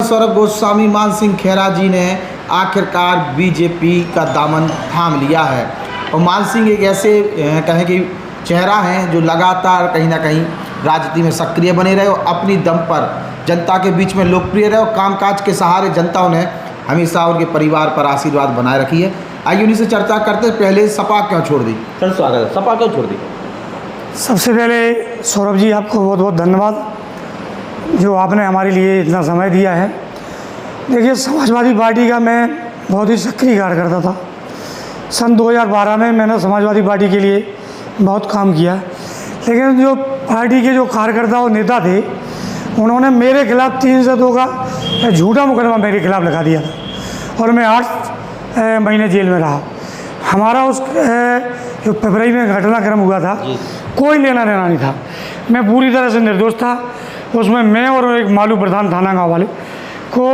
सौरभ गोस्वामी मान सिंह खेरा जी ने आखिरकार बीजेपी का दामन थाम लिया है और मान सिंह एक ऐसे कहें कि चेहरा हैं जो लगातार कहीं ना कहीं राजनीति में सक्रिय बने रहे और अपनी दम पर जनता के बीच में लोकप्रिय रहे और कामकाज के सहारे जनता उन्हें हमेशा उनके परिवार पर आशीर्वाद बनाए रखी है। आइए उन्हीं से चर्चा करते पहले सपा क्यों छोड़ दी। सर स्वागत है। सपा क्यों छोड़ दी? सबसे पहले सौरभ जी आपको बहुत बहुत धन्यवाद जो आपने हमारे लिए इतना समय दिया है। देखिए, समाजवादी पार्टी का मैं बहुत ही सक्रिय कार्यकर्ता था। सन 2012 में मैंने समाजवादी पार्टी के लिए बहुत काम किया, लेकिन जो पार्टी के जो कार्यकर्ता और नेता थे उन्होंने मेरे खिलाफ 302 का झूठा मुकदमा मेरे खिलाफ लगा दिया था और मैं 8 महीने जेल में रहा। हमारा उस जो फरवरी में घटनाक्रम हुआ था कोई लेना देना नहीं था, मैं पूरी तरह से निर्दोष था। उसमें मैं और एक मालू प्रधान थाना गाँव वाले को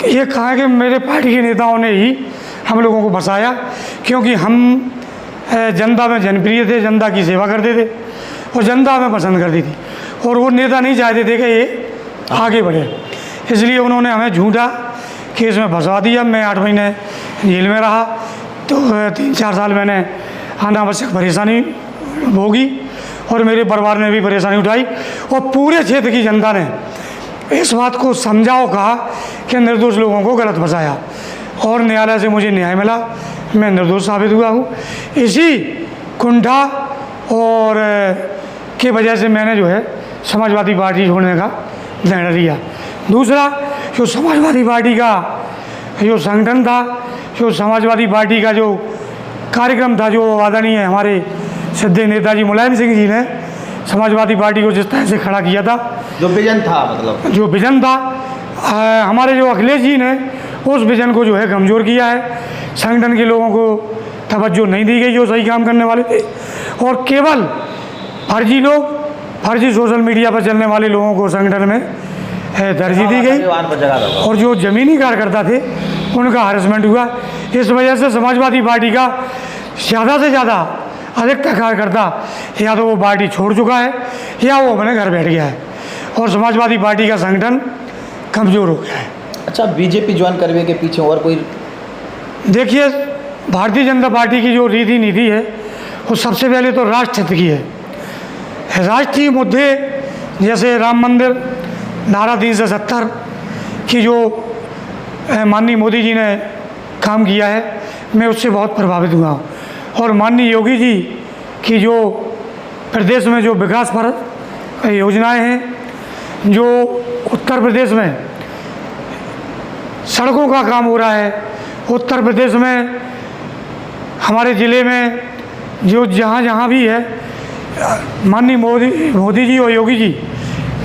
ये कहा कि मेरे पार्टी के नेताओं ने ही हम लोगों को फंसाया, क्योंकि हम जनता में जनप्रिय थे, जनता की सेवा करते थे और जनता हमें पसंद करती थी और वो नेता नहीं चाहते थे कि ये आगे बढ़े, इसलिए उन्होंने हमें झूठा केस में फंसा दिया। मैं 8 महीने जेल में रहा तो 3-4 साल मैंने अनावश्यक परेशानी भोगी और मेरे परिवार ने भी परेशानी उठाई और पूरे क्षेत्र की जनता ने इस बात को समझाओ कहा कि निर्दोष लोगों को गलत फंसाया और न्यायालय से मुझे न्याय मिला, मैं निर्दोष साबित हुआ हूँ। इसी कुंठा और के वजह से मैंने जो है समाजवादी पार्टी छोड़ने का निर्णय लिया। दूसरा, जो समाजवादी पार्टी का जो संगठन था, जो समाजवादी पार्टी का जो कार्यक्रम था, जो आदरणीय हमारे सिद्धे नेताजी मुलायम सिंह जी ने समाजवादी पार्टी को जिस तरह से खड़ा किया था, जो विजन था, मतलब जो विजन था, हमारे जो अखिलेश जी ने उस विजन को जो है कमज़ोर किया है। संगठन के लोगों को तवज्जो नहीं दी गई जो सही काम करने वाले थे और केवल फर्जी लोग, फर्जी सोशल मीडिया पर चलने वाले लोगों को संगठन में तरजीह दी गई और जो ज़मीनी कार्यकर्ता थे उनका हरासमेंट हुआ। इस वजह से समाजवादी पार्टी का ज़्यादा से ज़्यादा अधिकतर कार्यकर्ता या तो वो पार्टी छोड़ चुका है या वो अपने घर बैठ गया है और समाजवादी पार्टी का संगठन कमज़ोर हो गया है। अच्छा, बीजेपी ज्वाइन करने के पीछे और कोई? देखिए, भारतीय जनता पार्टी की जो रीति नीति है वो सबसे पहले तो राष्ट्र हित की है। राष्ट्रीय मुद्दे जैसे राम मंदिर, धारा 370 की जो माननीय मोदी जी ने काम किया है, मैं उससे बहुत प्रभावित हुआ हूँ और माननीय योगी जी की जो प्रदेश में जो विकास पर योजनाएं हैं, जो उत्तर प्रदेश में सड़कों का काम हो रहा है, उत्तर प्रदेश में हमारे ज़िले में जो जहाँ भी है, माननीय मोदी जी और योगी जी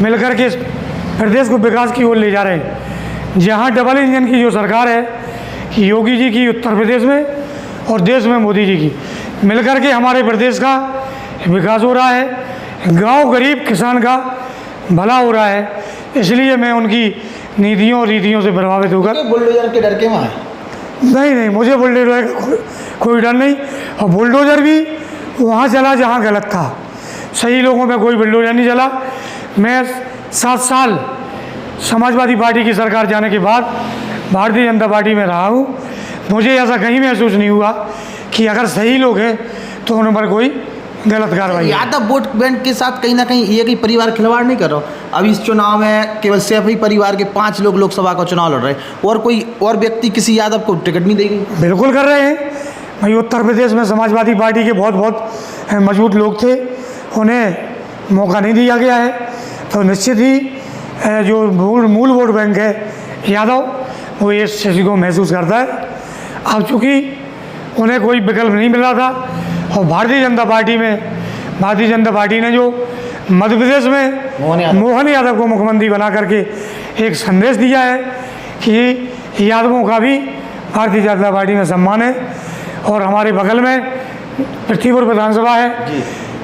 मिलकर के प्रदेश को विकास की ओर ले जा रहे हैं। जहाँ डबल इंजन की जो सरकार है कि योगी जी की उत्तर प्रदेश में और देश में मोदी जी की मिलकर के हमारे प्रदेश का विकास हो रहा है, गांव गरीब किसान का भला हो रहा है। इसलिए मैं उनकी नीतियों और रीतियों से प्रभावित होकर बुलडोजर के डर के वहाँ नहीं, मुझे बुलडोजर का कोई डर नहीं और बुलडोजर भी वहाँ चला जहाँ गलत था, सही लोगों में कोई बुलडोजर नहीं चला। मैं 7 साल समाजवादी पार्टी की सरकार जाने के बाद भारतीय जनता पार्टी में रहा हूँ, मुझे ऐसा कहीं महसूस नहीं हुआ कि अगर सही लोग हैं तो उन पर कोई गलत कार्रवाई। यादव वोट बैंक के साथ कहीं ना कहीं एक ही परिवार खिलवाड़ नहीं कर रहा। अब इस चुनाव में केवल सिर्फ ही परिवार के 5 लोग लोकसभा का चुनाव लड़ रहे हैं और कोई और व्यक्ति किसी यादव को टिकट नहीं देगी। बिल्कुल कर रहे हैं भाई। उत्तर प्रदेश में समाजवादी पार्टी के बहुत मजबूत लोग थे, उन्हें मौका नहीं दिया गया है, तो निश्चित ही जो मूल वोट बैंक है यादव, वो इस चीज़ को महसूस करता है। अब चूँकि उन्हें कोई विकल्प नहीं मिला था और भारतीय जनता पार्टी ने जो मध्य प्रदेश में मोहन यादव को मुख्यमंत्री बना करके एक संदेश दिया है कि यादवों का भी भारतीय जनता पार्टी में सम्मान है। और हमारे बगल में पृथ्वीपुर विधानसभा है,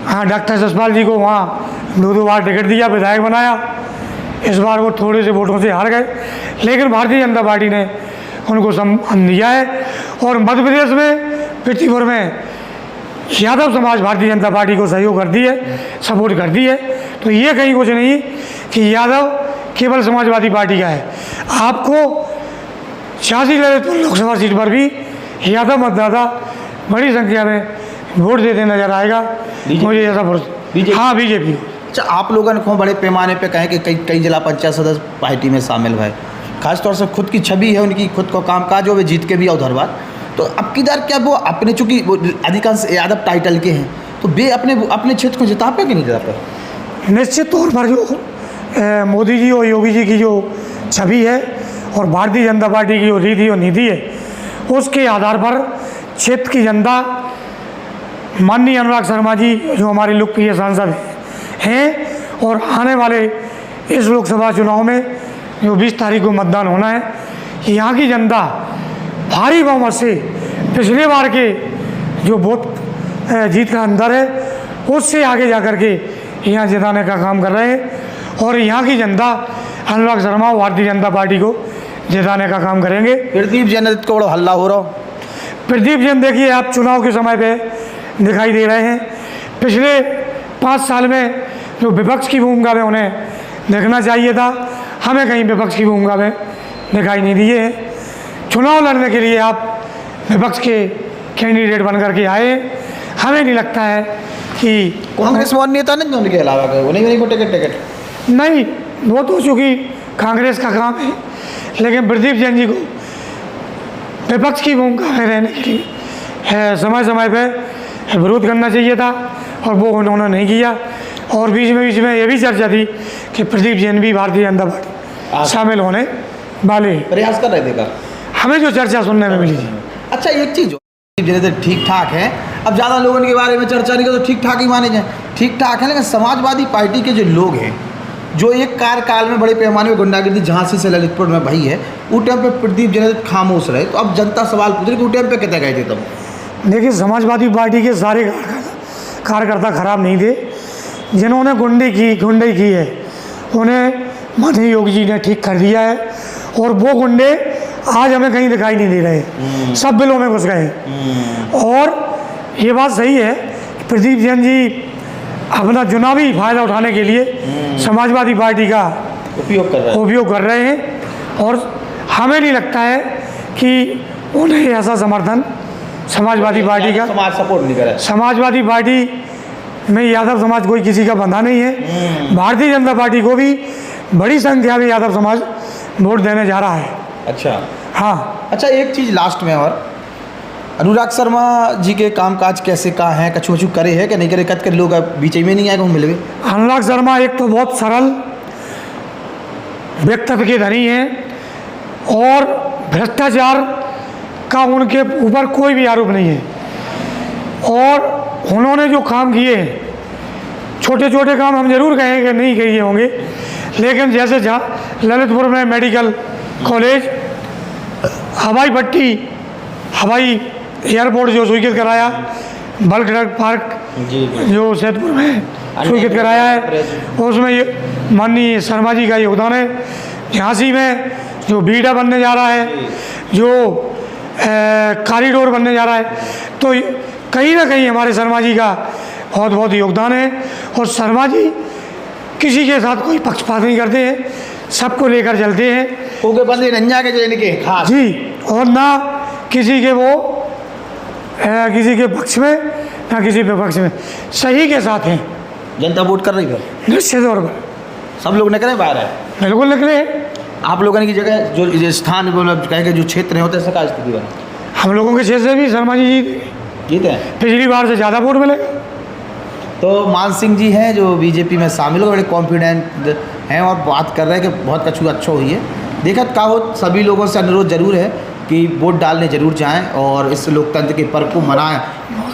हाँ, डॉक्टर जसपाल जी को वहाँ 2 बार टिकट दिया, विधायक बनाया। इस बार वो थोड़े से वोटों से हार गए, लेकिन भारतीय जनता पार्टी ने उनको सम्मान दिया है। और मध्य प्रदेश में पृथ्वीपुर में यादव समाज भारतीय जनता पार्टी को सहयोग करती है, सपोर्ट करती है। तो ये कहीं कुछ नहीं कि यादव केवल समाजवादी पार्टी का है। आपको 86 ललितपुर लोकसभा सीट पर भी यादव मतदाता बड़ी संख्या में वोट देते नजर आएगा, मुझे ऐसा भरोसा। हाँ, बीजेपी। अच्छा, आप लोगों ने बड़े पैमाने पे कहें कि कई जिला पंचायत सदस्य पार्टी में शामिल हुए, खासतौर से खुद की छवि है उनकी, खुद को कामकाज हो, वे जीत के भी उधर बार, तो अब की दर क्या वो अपने, चूँकि अधिकांश यादव टाइटल के हैं, तो वे अपने क्षेत्र को जिता पे कि नहीं जिता पे? निश्चित तौर पर जो मोदी जी और योगी जी की जो छवि है और भारतीय जनता पार्टी की जो रीति और नीति है, उसके आधार पर क्षेत्र की जनता माननीय अनुराग शर्मा जी जो हमारे लोकप्रिय सांसद हैं और आने वाले इस लोकसभा चुनाव में जो 20 तारीख को मतदान होना है, यहाँ की जनता भारी बहुमत से पिछले बार के जो वोट जीत का अंतर है उससे आगे जा कर के यहाँ जिताने का काम कर रहे हैं और यहाँ की जनता अनुराग शर्मा भारतीय जनता पार्टी को जिताने का काम करेंगे। प्रदीप जैन को बड़ा हल्ला हो रहा हो। प्रदीप जैन देखिए, आप चुनाव के समय पे दिखाई दे रहे हैं, पिछले 5 साल में जो विपक्ष की भूमिका में उन्हें देखना चाहिए था, हमें कहीं विपक्ष की भूमिका में दिखाई नहीं दिए हैं। चुनाव लड़ने के लिए आप विपक्ष के कैंडिडेट बन करके आए, हमें नहीं लगता है कि कांग्रेस में और नेता नहीं उनके अलावा उन्हें नहीं को टिकट नहीं, वो तो चूँकि कांग्रेस का काम है, लेकिन प्रदीप जैन जी को विपक्ष की भूमिका में रहने के लिए समय समय पर विरोध करना चाहिए था और वो उन्होंने नहीं किया। और बीच में ये भी चर्चा थी कि प्रदीप जैन भी भारतीय जनता पार्टी शामिल होने वाले प्रयास कर रहे थे, हमें जो चर्चा सुनने में मिली थी। अच्छा, एक चीज़ जैसे ठीक ठाक है, अब ज़्यादा लोगों के बारे में चर्चा नहीं कर तो ठीक ठाक ही माने जाए, ठीक ठाक है, लेकिन समाजवादी पार्टी के जो लोग हैं जो एक कार्यकाल में बड़े पैमाने पर गुंडागिर्दी झांसी से ललितपुर में भई है, उस टाइम पे प्रदीप जैन खामोश रहे, तो अब जनता सवाल पूछ रही कि उस टाइम पे कहते गए थे तब? देखिए, समाजवादी पार्टी के सारे कार्यकर्ता खराब नहीं थे, जिन्होंने गुंडे की है उन्हें माननीय योगी जी ने ठीक कर दिया है और वो गुंडे आज हमें कहीं दिखाई नहीं दे रहे, सब बिलों में घुस गए। और ये बात सही है कि प्रदीप जैन जी अपना चुनावी फायदा उठाने के लिए समाजवादी पार्टी का उपयोग कर रहे हैं और हमें नहीं लगता है कि उन्हें ऐसा समर्थन समाजवादी पार्टी का सपोर्ट नहीं करे। समाजवादी पार्टी में यादव समाज कोई किसी का बंधा नहीं है, भारतीय जनता पार्टी को भी बड़ी संख्या में यादव समाज वोट देने जा रहा है। अच्छा, हाँ। अच्छा, एक चीज़ लास्ट में, और अनुराग शर्मा जी के कामकाज कैसे का है, कछु करे है कि नहीं करे, कद कर लोग बीच में नहीं आए मिल गए? अनुराग शर्मा एक तो बहुत सरल व्यक्तित्व के धनी हैं और भ्रष्टाचार का उनके ऊपर कोई भी आरोप नहीं है और उन्होंने जो काम किए हैं, छोटे छोटे काम हम जरूर कहें कि नहीं किए होंगे, लेकिन जैसे जहाँ ललितपुर में मेडिकल कॉलेज, हवाई पट्टी, हवाई एयरपोर्ट जो स्वीकृत कराया, बल्क ड्रग पार्क जो सैदपुर में स्वीकृत कराया है, उसमें ये माननीय शर्मा जी का योगदान है। झांसी में जो बीडा बनने जा रहा है, जो कॉरिडोर बनने जा रहा है, तो कहीं ना कहीं हमारे शर्मा जी का बहुत बहुत योगदान है और शर्मा जी किसी के साथ कोई पक्षपात नहीं करते हैं, सबको लेकर चलते हैं। ओके, बंदे नंजा के जो इनके खास जी, और ना किसी के वो किसी के पक्ष में ना किसी विपक्ष में, सही के साथ हैं। जनता वोट कर रही है निश्चित तौर पर, सब लोग निकले बाहर है, बिल्कुल निकले। आप लोगों की जगह जो स्थान कहेंगे जो क्षेत्र है होते हैं, सरकार स्थिति बना, हम लोगों के क्षेत्र से भी शर्मा जी जीते हैं, पिछली बार से ज़्यादा वोट मिलेगा। तो मान सिंह जी हैं जो बीजेपी में शामिल हो, बड़े कॉन्फिडेंट हैं और बात कर रहे हैं कि बहुत कछु अच्छा हुई है। देखा का हो, सभी लोगों से अनुरोध जरूर है कि वोट डालने जरूर जाएं और इस लोकतंत्र के पर्व को मनाएं।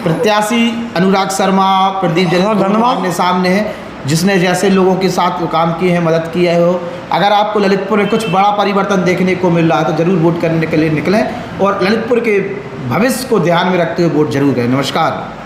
प्रत्याशी अनुराग शर्मा, प्रदीप जैन आमने सामने है, जिसने जैसे लोगों के साथ काम किए हैं, मदद की है हो। अगर आपको ललितपुर में कुछ बड़ा परिवर्तन देखने को मिल रहा है तो ज़रूर वोट करने के लिए निकलें और ललितपुर के भविष्य को ध्यान में रखते हुए वोट जरूर करें। नमस्कार।